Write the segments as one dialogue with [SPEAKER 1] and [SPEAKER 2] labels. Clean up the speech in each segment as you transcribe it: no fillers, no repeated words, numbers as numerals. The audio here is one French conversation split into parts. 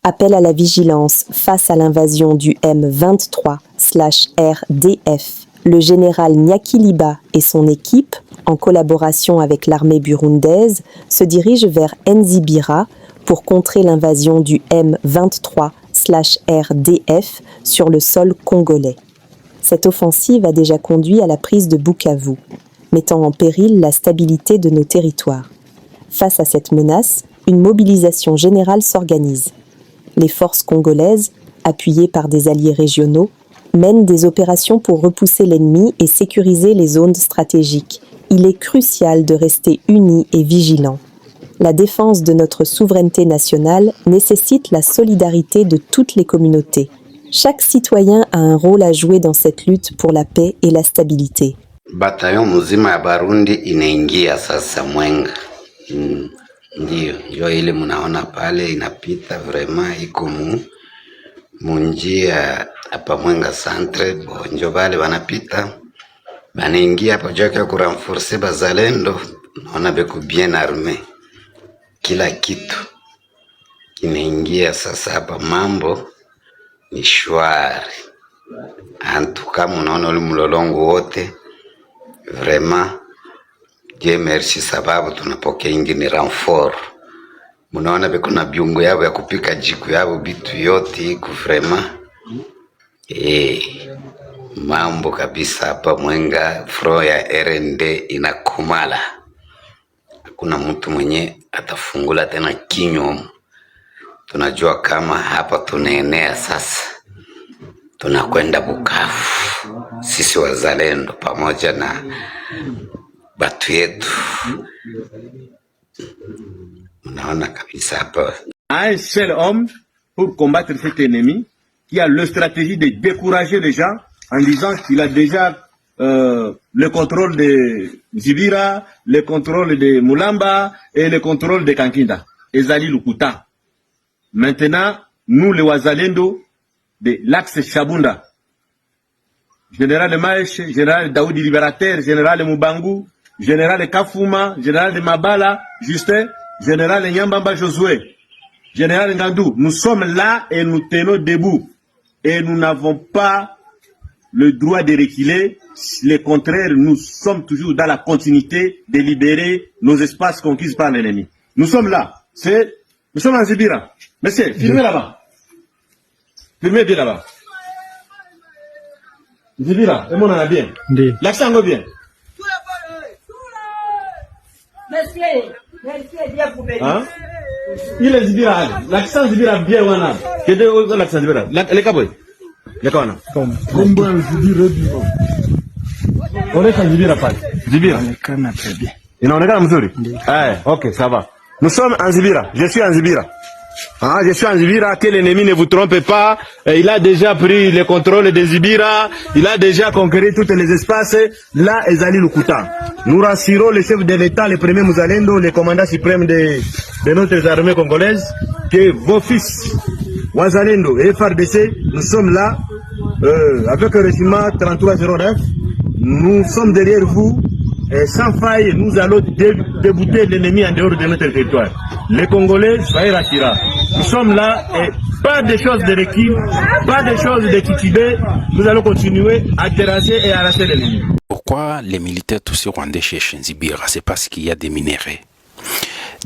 [SPEAKER 1] appelle à la vigilance face à l'invasion du M23/RDF. Le général Nyakiliba et son équipe, en collaboration avec l'armée burundaise, se dirigent vers Nzibira pour contrer l'invasion du M23/RDF sur le sol congolais. Cette offensive a déjà conduit à la prise de Bukavu, mettant en péril la stabilité de nos territoires. Face à cette menace, une mobilisation générale s'organise. Les forces congolaises, appuyées par des alliés régionaux, mènent des opérations pour repousser l'ennemi et sécuriser les zones stratégiques. Il est crucial de rester unis et vigilants. La défense de notre souveraineté nationale nécessite la solidarité de toutes les communautés. Chaque citoyen a un rôle à jouer dans cette lutte pour la paix et la stabilité.
[SPEAKER 2] Bataillon mzima ya Barundi inaingia sasa Mwenga. Ndio ile mnaona pale inapita vraiment iko munjia hapa Mwenga centre bonjo bale wanapita banaingia hapo joke ku renforcer bazalendo, naona beko bien armé, kila kitu kinaingia sasa hapa, mambo ni shwari. Antuka mnaona ule mlolongo wote vraiment Dieu merci, sababu tunapokea ingine renfort. Mnaona beko na biungo yao ya kupika jiku yao bitu yote iko vraiment mambo kabisa hapa Mwenga. Fro ya RND inakumala, hakuna mtu mwenye atafungula tena kinywa. Tunajua kama hapa tunaenea sasa, tunakwenda Bukavu sisi wazalendo pamoja na batu yetu. Unaona kabisa hapa
[SPEAKER 3] un seul homme pour combattre cet ennemi qui a la stratégie de décourager les gens en disant qu'il a déjà le contrôle de Zibira, le contrôle de Mulamba et le contrôle de Kankinda, Ezali Lukuta. Maintenant, nous les Wazalendo de l'axe Chabunda, général Maïch, général Daoudi Libérateur, général Mubangu, général Kafuma, général de Mabala, Justin, général Nyambamba Josué, général Ngandou, nous sommes là et nous tenons debout. Et nous n'avons pas le droit de reculer. Le contraire, nous sommes toujours dans la continuité de libérer nos espaces conquis par l'ennemi. Nous sommes là. Nous sommes en Zibira. Monsieur, filmez là-bas. Filmez bien là-bas. Zibira, et mon en a bien. L'accent va bien. Hein? Il est Zibira. L'accent Zibira bien ou non? Quel est l'accent Zibira? Les cabots. Les cabots. On est en Zibira pas. Zibira. On est très bien. Il en est quand même. Ok, ça va. Nous sommes en Zibira. Je suis en Zibira. Ah, je suis en Zibira, que l'ennemi ne vous trompe pas. Il a déjà pris le contrôle de Zibira. Il a déjà conquéri tous les espaces. Là, Ezali Lukuta. Nous rassurons le chef de l'État, le premier Mouzalendo, le commandant suprême de notre armée congolaise, que vos fils, Wazalendo et FARDC, nous sommes là, avec le régiment 3309. Nous sommes derrière vous. Et sans faille, nous allons débouter l'ennemi en dehors de notre territoire. Les Congolais, soyez rassurés. Nous sommes là et pas de choses de recul, pas de choses de titubé. Nous allons continuer à terrasser et à arracher l'ennemi.
[SPEAKER 4] Pourquoi les militaires tous rwandais chez Nzibira? C'est parce qu'il y a des minéraux.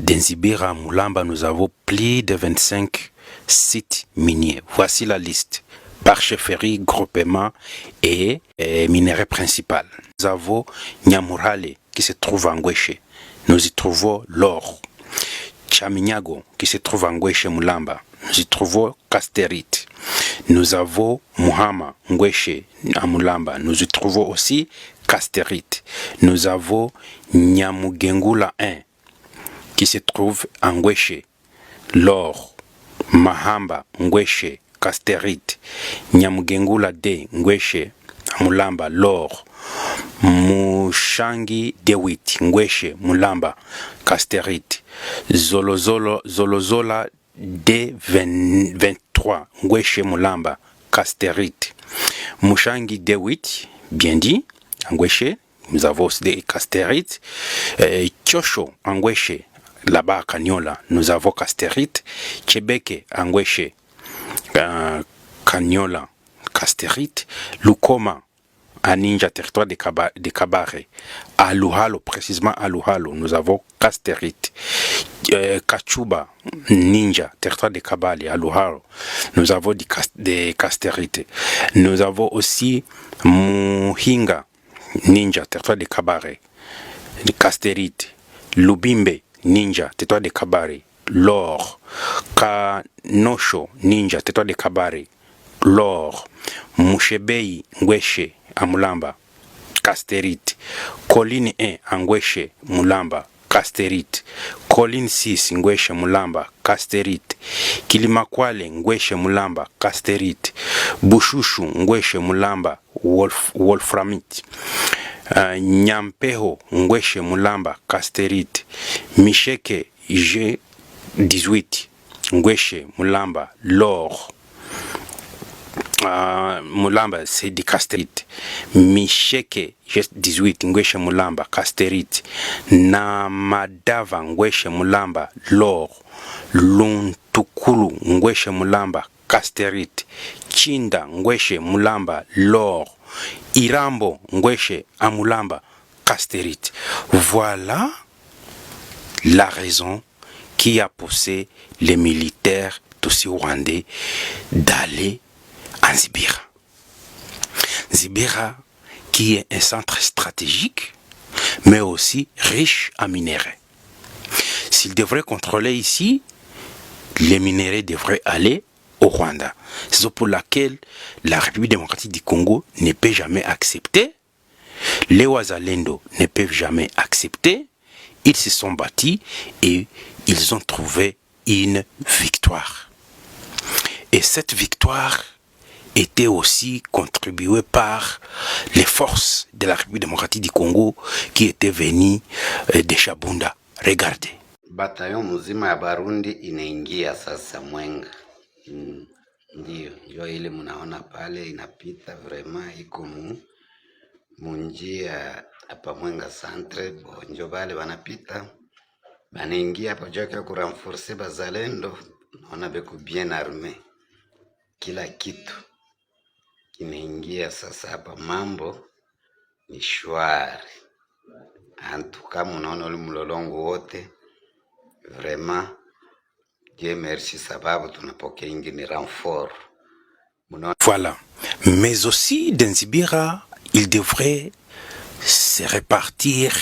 [SPEAKER 4] Dans Nzibira, à Mulamba, nous avons plus de 25 sites miniers. Voici la liste. Par chefferie, groupement et minerai principal. Nous avons Nyamurale qui se trouve en Ngweshe. Nous y trouvons l'or. Chaminyago qui se trouve en Ngweshe Mulamba. Nous y trouvons Casterite. Nous avons Muhama Ngweshe à Mulamba. Nous y trouvons aussi Casterite. Nous avons Nyamugengula 1 qui se trouve en Ngweshe. L'or. Mahamba Ngweshe. Casterite, Nyamugengula D, Ngweshe, Mulamba, l'or, Mushangi Dewit, Ngweshe, Mulamba, Casterite, Zolozola D23, Ngweshe, Mulamba, Casterite, Mushangi Dewit, bien dit, Ngweshe, nous avons aussi des Casterites, Tchosho, Ngweshe, là-bas à Kanyola, nous avons Casterite, Chebeke, Angweshe, Kanyola, Casterite, Lukoma, à Ninja, territoire de Kabare, à Luhalo, précisément à Luhalo, nous avons Casterite, Kachuba, Ninja, territoire de Kabale, à Luhalo, nous avons des Casterites. Nous avons aussi Muhinga, Ninja, territoire de Kabare, de Casterite, Lubimbe, Ninja, territoire de Kabare, Lor, Kanosho, Ninja, territoire de Kabare, Lor, Mushebei, Ngweshe, Amulamba, Casterite, Colline 1, Angweshe, Mulamba, Casterite, Colline 6, Ngweshe, Mulamba, Casterite, Kilimakwale, Ngweshe, Mulamba, Casterite, Bushushu, Ngweshe, Mulamba, Wolframite, Nyampeho, Ngweshe, Mulamba, Casterite, Misheke, G18, Ngweshe, Mulamba, Lor, Mulamba, c'est des Casterite. Misheke, 18, Ngweshe Mulamba, Casterite. Namadava, Ngweshe Mulamba, Lor. Luntukulu, Ngweshe Mulamba, Casterite. Chinda, Ngweshe Mulamba, Lor. Irambo, Ngweshe Amulamba, Casterite. Voilà la raison qui a poussé les militaires tutsi-rwandais d'aller en Zibira. Zibira qui est un centre stratégique mais aussi riche en minéraux. S'ils devraient contrôler ici, les minéraux devraient aller au Rwanda. C'est pour laquelle la République démocratique du Congo ne peut jamais accepter, les Wazalendo ne peuvent jamais accepter. Ils se sont battus et ils ont trouvé une victoire. Et cette victoire était aussi contribuée par les forces de la République démocratique du Congo qui étaient venues de Shabunda. Regardez.
[SPEAKER 2] Bataillon mzima ya Barundi inaingia sasa Mwenga. Ndio ile mnaona pale inapita vraiment iko munjia hapa Mwenga centre bonjo bale wanapita banaingia hapa joka ku renforcer bazalendo, naona beko bien armé, kila kitu kinaingia sasa hapa, mambo ni shwari. Antuka munaona ule mlolongo wote vraiment Dieu merci, sababu tunapokea ingine renfort.
[SPEAKER 4] Voilà. Mais aussi dans Zibira, il devrait se répartir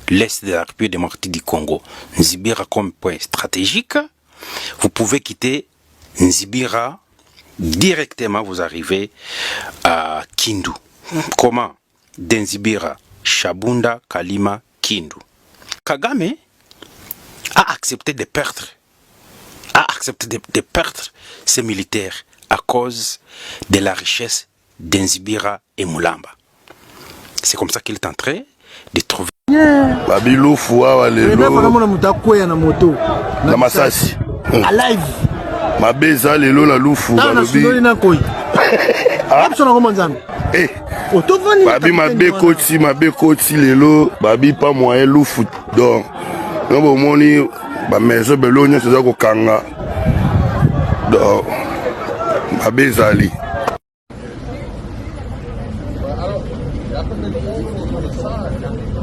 [SPEAKER 4] l'Est de la République démocratique du Congo. Nzibira comme point stratégique. Vous pouvez quitter Nzibira directement, vous arrivez à Kindu. Comment? Nzibira, Shabunda, Kalima, Kindu. Kagame a accepté de perdre ses militaires à cause de la richesse d'Nzibira et Mulamba. C'est comme ça qu'il est en train de trouver.
[SPEAKER 5] Babilufu wa lelo na masasi
[SPEAKER 6] alive
[SPEAKER 5] mabeza lelo la lufu balobi babi mabe koti lelo babi pa moyen lufu donc no moni ba maison belonya c'est ça ko kanga donc mabeza ali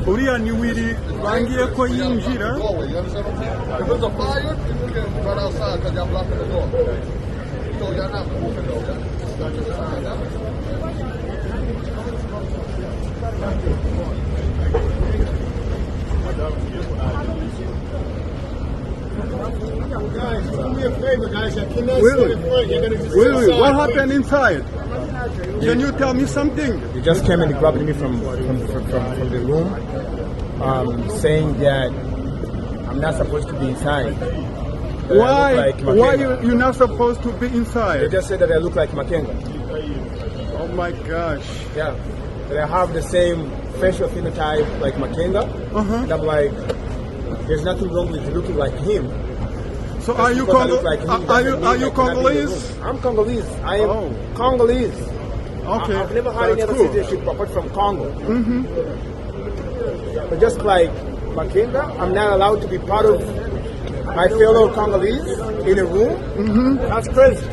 [SPEAKER 6] uriya ni wiri bangiye ko yinjira. Really? What happened inside? Can you tell me something?
[SPEAKER 7] They just came and grabbed me from the room, saying that I'm not supposed to be inside.
[SPEAKER 6] Why? Why you're not supposed to be inside?
[SPEAKER 7] They just said that I look like Makenga.
[SPEAKER 6] Oh my gosh.
[SPEAKER 7] Yeah. That I have the same facial phenotype like Makenga. And I'm like, there's nothing wrong with looking like him.
[SPEAKER 6] So are you Congolese?
[SPEAKER 7] I'm Congolese. I am Congolese.
[SPEAKER 6] Okay.
[SPEAKER 7] I've never had any other citizenship apart from Congo. But just like Makenga, I'm not allowed to be part of my fellow Congolese in a room. That's crazy.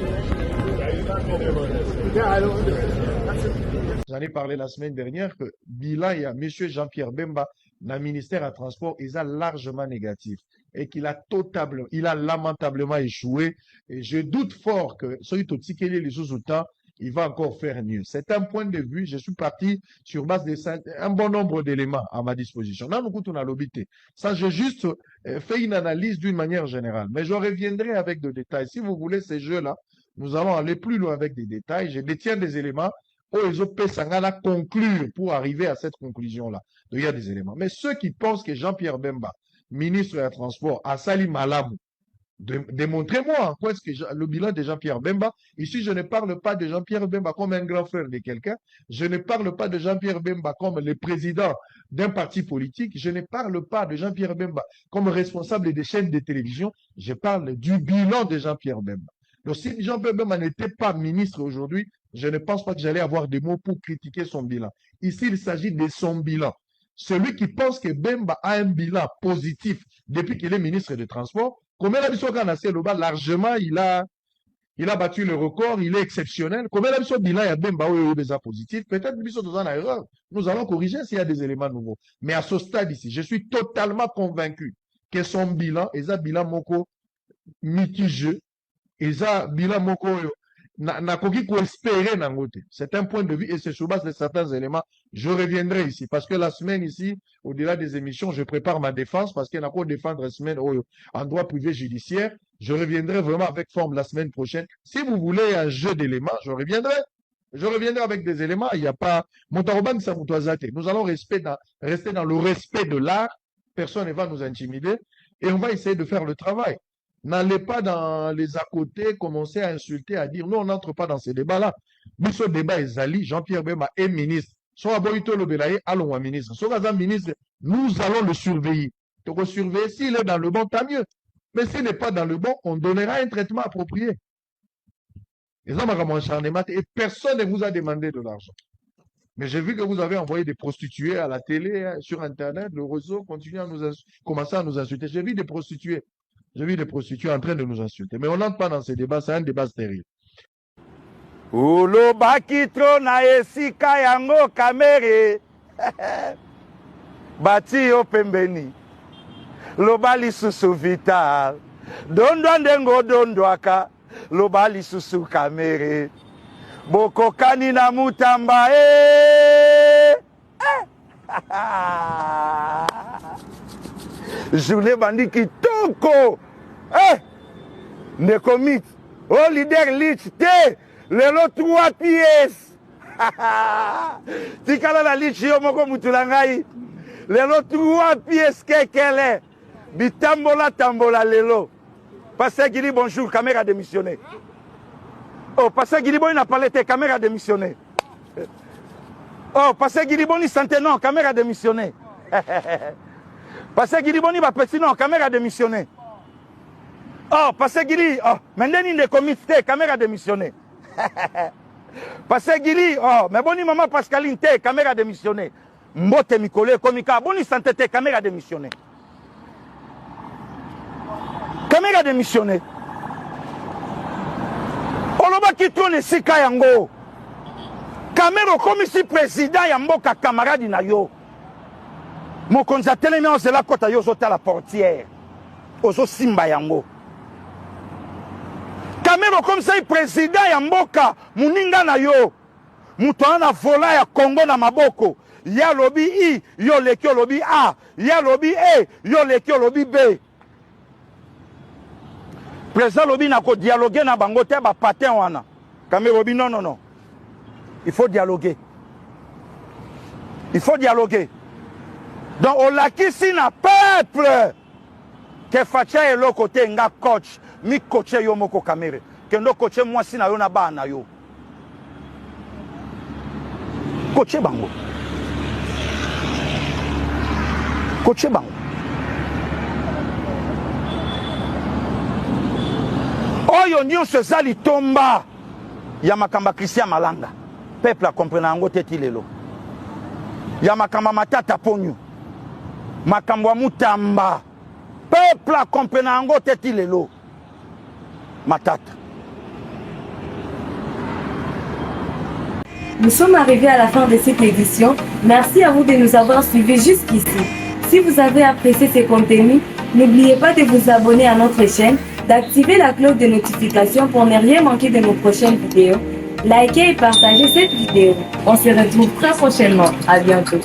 [SPEAKER 7] Yeah, I don't understand.
[SPEAKER 8] J'en ai parlé la semaine dernière que bilan il y a M. Jean-Pierre Bemba dans le ministère à transport, il est largement négatif et qu'il a lamentablement échoué. Et je doute fort que celui qui les sous-temps, il va encore faire mieux. C'est un point de vue. Je suis parti sur base d'un bon nombre d'éléments à ma disposition. Là, nous on a l'obité. Ça, j'ai juste fait une analyse d'une manière générale. Mais je reviendrai avec des détails. Si vous voulez ces jeux-là, nous allons aller plus loin avec des détails. Je détiens des éléments où les OP Sangala conclure pour arriver à cette conclusion-là. Donc, il y a des éléments. Mais ceux qui pensent que Jean-Pierre Bemba, ministre des Transports, a sali Malamou, démontrez-moi en quoi est-ce que le bilan de Jean-Pierre Bemba, ici je ne parle pas de Jean-Pierre Bemba comme un grand frère de quelqu'un, je ne parle pas de Jean-Pierre Bemba comme le président d'un parti politique, je ne parle pas de Jean-Pierre Bemba comme responsable des chaînes de télévision, je parle du bilan de Jean-Pierre Bemba. Donc si Jean-Pierre Bemba n'était pas ministre aujourd'hui, je ne pense pas que j'allais avoir des mots pour critiquer son bilan. Ici, il s'agit de son bilan. Celui qui pense que Bemba a un bilan positif depuis qu'il est ministre des Transports, comme il a dit largement, il a battu le record, il est exceptionnel. Comme il a dit bilan, il y a Bemba ou il est positif. Peut-être que nous avons erreur. Nous allons corriger s'il y a des éléments nouveaux. Mais à ce stade ici, je suis totalement convaincu que son bilan, est un bilan moko mitigé, est un bilan moko c'est un point de vue et c'est sur base de certains éléments. Je reviendrai ici parce que la semaine ici, au-delà des émissions, je prépare ma défense parce qu'il n'y a pas de défendre la semaine en droit privé judiciaire. Je reviendrai vraiment avec forme la semaine prochaine. Si vous voulez un jeu d'éléments, je reviendrai. Je reviendrai avec des éléments. Il n'y a pas. Nous allons rester dans le respect de l'art. Personne ne va nous intimider et on va essayer de faire le travail. N'allez pas dans les à côté, commencer à insulter, à dire, nous, on n'entre pas dans ces débats-là. Mais ce débat est Zali, Jean-Pierre Bemba est ministre. Soit Boito Lobelaye, allons à ministre. Soit Gazan ministre, nous allons le surveiller. Donc, surveiller, s'il est dans le bon, tant mieux. Mais s'il n'est pas dans le bon, on donnera un traitement approprié. Et personne ne vous a demandé de l'argent. Mais j'ai vu que vous avez envoyé des prostituées à la télé, sur Internet, le réseau continue à commencer à nous insulter. J'ai vu des prostituées. J'ai vu des prostituées en train de nous insulter. Mais on n'entre pas dans ces débats, c'est un débat stérile.
[SPEAKER 9] Ulobaki tro na esika yango kamere. Bati yo pembeni. Lobali susu vital. Dondwa ndengo dondwaka. Lobali susu kamere. Bokokani na mutamba Journée bandi kitoko. Ne commit. Oh leader lich te. Lelo 3 pièces. Tikala la lich yo moko mutulangai. Lelo 3 pièces kekele. Bitambola tambola lelo. Passé Guili bonjour, caméra démissionné. Oh, passé Guili bon n'a pas été caméra démissionné. Oh, passé Guili bon santé non, caméra démissionné. Passé Guili Boni va petit non, caméra démissionné. Oh, passé Guili, oh, maintenant il est comité, caméra démissionné. Passé Guili, oh, mais boni maman Pascaline, caméra démissionné. Mbote Mikole, komika, boni santé, caméra démissionné. Caméra démissionné. Oloba qui tourne sika yango. Caméra comme si président yamboka camarade na yo. Mon konzatelemi on zela kota yo zota la portière. Ozo simba yango. Kamero comme ça président ya mboka muninga na yo. Muto ana vola ya Congo na maboko. Ya lobi I, yo leki lobi A, ya lobi E, yo leki lobi B. Président lobi na ko dialoguer na bango te ba patin wana. Kamero lobi non. Il faut dialoguer. Il faut dialoguer. Donc, on l'a qui si na peuple que facha et le côté nga coach, mi coaché yo moko kamere. Que no coaché moi si na yo na ba na yo. Coaché bango. Coaché bango. Oyo nyonso zali tomba ya makamba Christian Malanga. Peuple a compris na ngo teti lelo. Ya makamba matata ponyo. Makambo mutamba peuple accompagné yango teti lelo matata.
[SPEAKER 10] Nous sommes arrivés à la fin de cette édition. Merci à vous de nous avoir suivis jusqu'ici. Si vous avez apprécié ces contenus, n'oubliez pas de vous abonner à notre chaîne, d'activer la cloche de notification pour ne rien manquer de nos prochaines vidéos. Likez et partagez cette vidéo. On se retrouve très prochainement. À bientôt.